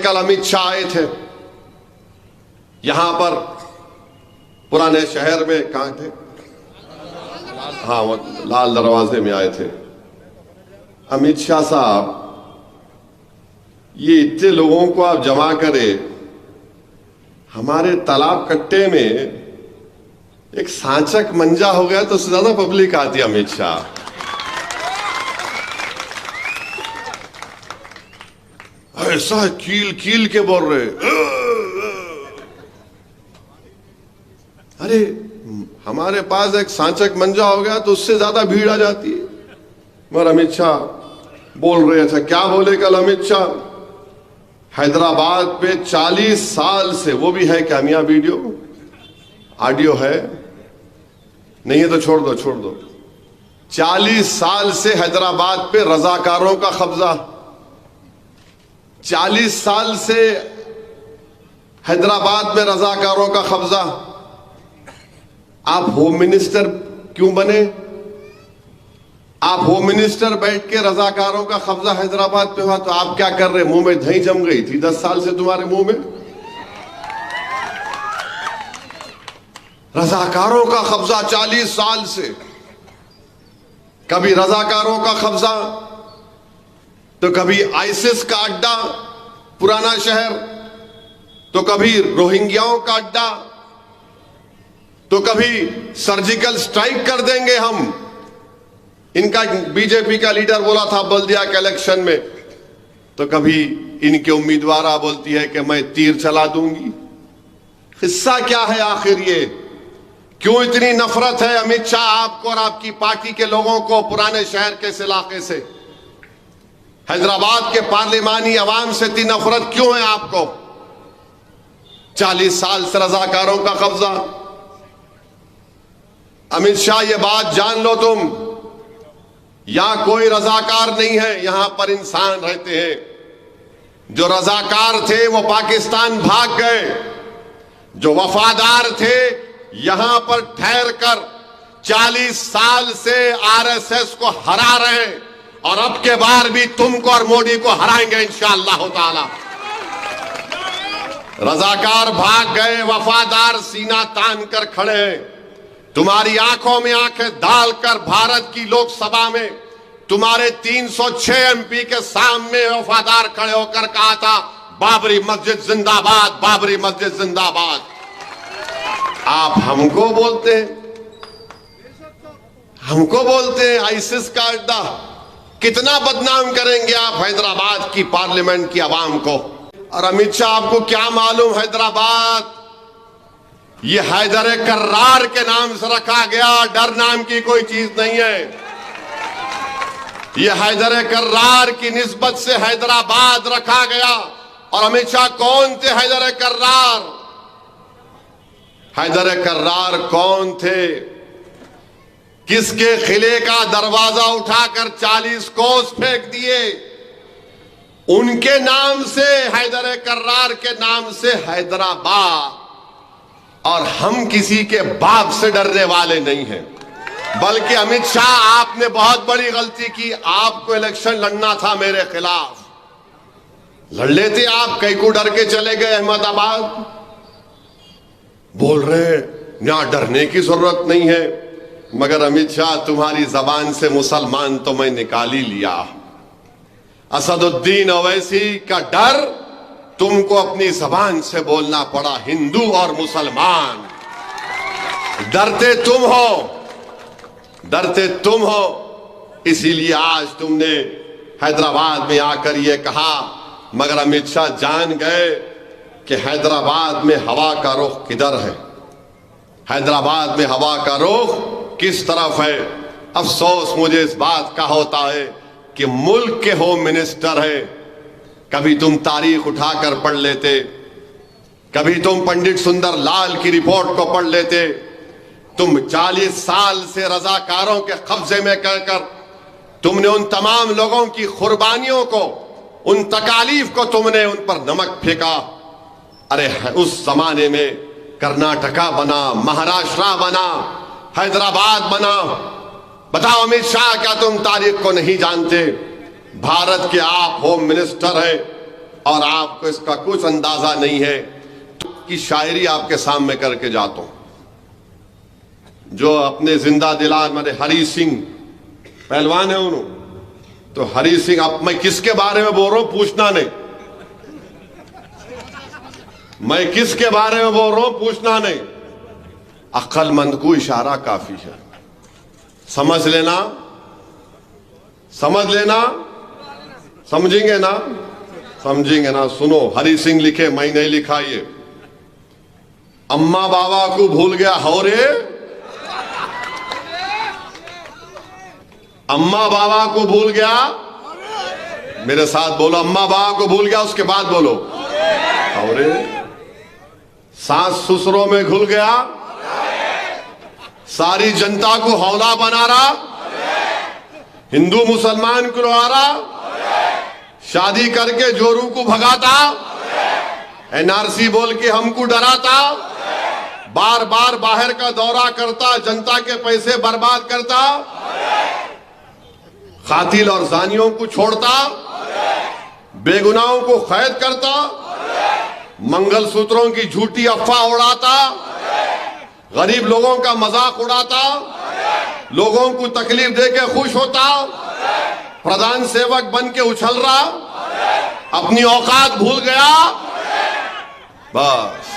कल अमित शाह आए थे यहां पर पुराने शहर में, कहां थे? हाँ, वो लाल दरवाजे में आए थे। अमित शाह साहब, ये इतने लोगों को आप जमा करें, हमारे तालाब कट्टे में एक सांचक मंजा हो गया तो उससे ज्यादा पब्लिक आती है अमित शाह। ऐसा कील कील के बोल रहे, अरे हमारे पास एक सांचक मंजा हो गया तो उससे ज्यादा भीड़ आ जाती है। मगर अमित शाह बोल रहे थे, क्या बोले कल अमित शाह? हैदराबाद पे 40 साल से, वो भी है क्या मियां? वीडियो ऑडियो है? नहीं है तो छोड़ दो, छोड़ दो। 40 साल से हैदराबाद पे रजाकारों का कब्जा, 40 साल से हैदराबाद में रजाकारों का कब्जा। आप होम मिनिस्टर क्यों बने? आप होम मिनिस्टर बैठ के रजाकारों का कब्जा हैदराबाद पे हुआ तो आप क्या कर रहे? मुंह में दही जम गई थी 10 साल से तुम्हारे मुंह में। रजाकारों का कब्जा 40 साल से, कभी रजाकारों का कब्जा तो कभी आईसिस का अड्डा पुराना शहर, तो कभी रोहिंग्याओं का अड्डा, तो कभी सर्जिकल स्ट्राइक कर देंगे हम। इनका बीजेपी का लीडर बोला था बल्दिया के इलेक्शन में, तो कभी इनके उम्मीदवार बोलती है कि मैं तीर चला दूंगी। हिस्सा क्या है आखिर? ये क्यों इतनी नफरत है अमित शाह आपको और आपकी पार्टी के लोगों को पुराने शहर के इस इलाके से? हैदराबाद के पार्लिमानी अवाम से इतनी नफरत क्यों है आपको? 40 साल से रजाकारों का कब्जा। अमित शाह, ये बात जान लो तुम, यहां कोई रजाकार नहीं है, यहां पर इंसान रहते हैं। जो रजाकार थे वो पाकिस्तान भाग गए, जो वफादार थे यहां पर ठहर कर 40 साल से आरएसएस को हरा रहे हैं और अब के बार भी तुमको और मोदी को हराएंगे इंशाअल्लाह ताला। रजाकार भाग गए, वफादार सीना तान कर खड़े हैं। तुम्हारी आंखों में आंखें डालकर भारत की लोकसभा में तुम्हारे 306 एमपी के सामने वफादार खड़े होकर कहा था बाबरी मस्जिद जिंदाबाद, बाबरी मस्जिद जिंदाबाद। आप हमको बोलते हैं आईसिस का अड्डा। कितना बदनाम करेंगे आप हैदराबाद की पार्लियामेंट की आवाम को? और अमित शाह, आपको क्या मालूम हैदराबाद ये हैदर कर्रार के नाम से रखा गया, डर नाम की कोई चीज नहीं है। ये हैदर कर्रार की निस्बत से हैदराबाद रखा गया। और अमित शाह कौन थे हैदर कर्रार? हैदर कर्रार कौन थे? किसके किले का दरवाजा उठाकर 40 कोस फेंक दिए? उनके नाम से, हैदर कर्रार के नाम से हैदराबाद। और हम किसी के बाप से डरने वाले नहीं हैं। बल्कि अमित शाह, आपने बहुत बड़ी गलती की। आपको इलेक्शन लड़ना था मेरे खिलाफ, लड़ लेते आप। कई को डर के चले गए अहमदाबाद। बोल रहे यहां डरने की जरूरत नहीं है। मगर अमित शाह, तुम्हारी जबान से मुसलमान तो मैं निकाल ही लिया। असदुद्दीन ओवैसी का डर तुमको अपनी जबान से बोलना पड़ा। हिंदू और मुसलमान, डरते तुम हो, डरते तुम हो। इसीलिए आज तुमने हैदराबाद में आकर यह कहा। मगर अमित शाह जान गए कि हैदराबाद में हवा का रुख किधर है, हैदराबाद में हवा का रुख किस तरफ है। अफसोस मुझे इस बात का होता है कि मुल्क के होम मिनिस्टर है। कभी तुम तारीख उठाकर पढ़ लेते, कभी तुम पंडित सुंदर लाल की रिपोर्ट को पढ़ लेते। तुम 40 साल से रजाकारों के कब्जे में कहकर तुमने उन तमाम लोगों की कुर्बानियों को, उन तकालीफ को तुमने उन पर नमक फेंका। अरे उस जमाने में कर्नाटका बना, महाराष्ट्र बना, हैदराबाद बना। बताओ अमित शाह, क्या तुम तारीख को नहीं जानते? भारत के आप होम मिनिस्टर हैं, और आपको इसका कुछ अंदाजा नहीं है कि शायरी आपके सामने करके जाता हूं, जो अपने जिंदा दिलान मेरे हरी सिंह पहलवान है उन्होंने, तो हरी सिंह, अब मैं किसके बारे में बोल रहा हूं पूछना नहीं, मैं किसके बारे में बोल रहा हूं पूछना नहीं, अक्लमंद को इशारा काफी है। समझ लेना, समझ लेना, समझेंगे ना, समझेंगे ना। सुनो, हरी सिंह लिखे, मैं नहीं लिखा ये। अम्मा बाबा को भूल गया हौरे, अम्मा बाबा को भूल गया, मेरे साथ बोलो, अम्मा बाबा को भूल गया, उसके बाद बोलो हौरे। सास ससुरों में घुल गया, सारी जनता को हौला बना रहा, हिंदू मुसलमान को लड़ा रहा, शादी करके जोरू को भगाता, एनआरसी बोल के हमको डराता, बार बार बाहर का दौरा करता, जनता के पैसे बर्बाद करता, कातिल और जानियों को छोड़ता, बेगुनाहों को कैद करता, मंगलसूत्रों की झूठी अफवाह उड़ाता, गरीब लोगों का मजाक उड़ाता, लोगों को तकलीफ देके खुश होता, प्रधान सेवक बन के उछल रहा, अपनी औकात भूल गया, बस।